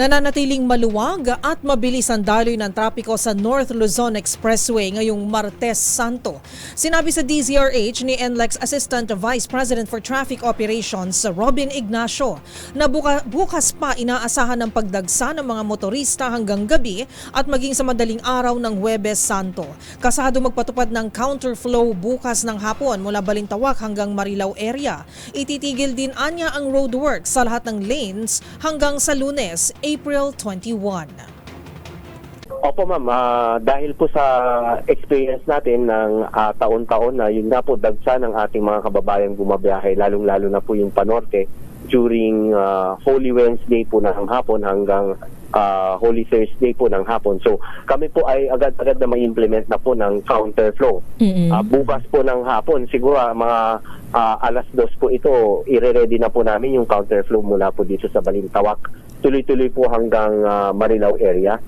Nananatiling maluwag at mabilis ang daloy ng trapiko sa North Luzon Expressway ngayong Martes Santo. Sinabi sa DZRH ni NLEX Assistant Vice President for Traffic Operations Robin Ignacio na bukas pa inaasahan ng pagdagsa ng mga motorista hanggang gabi at maging sa madaling araw ng Huwebes Santo. Kasado magpatupad ng counterflow bukas ng hapon mula Balintawak hanggang Marilao area. Ititigil din anya ang roadworks sa lahat ng lanes hanggang sa Lunes, April 21. Opo ma'am, dahil po sa experience natin ng taon-taon na yun na po dagsa ng ating mga kababayang bumabiyahe, lalong-lalo na po yung panorte during Holy Wednesday po ng hapon hanggang Holy Thursday po ng hapon. So kami po ay agad-agad na ma-implement na po ng counterflow. Bukas po ng hapon, siguro mga alas 2 po ito, ire-ready na po namin yung counterflow mula po dito sa Balintawak. Tuloy-tuloy po hanggang Marilao area.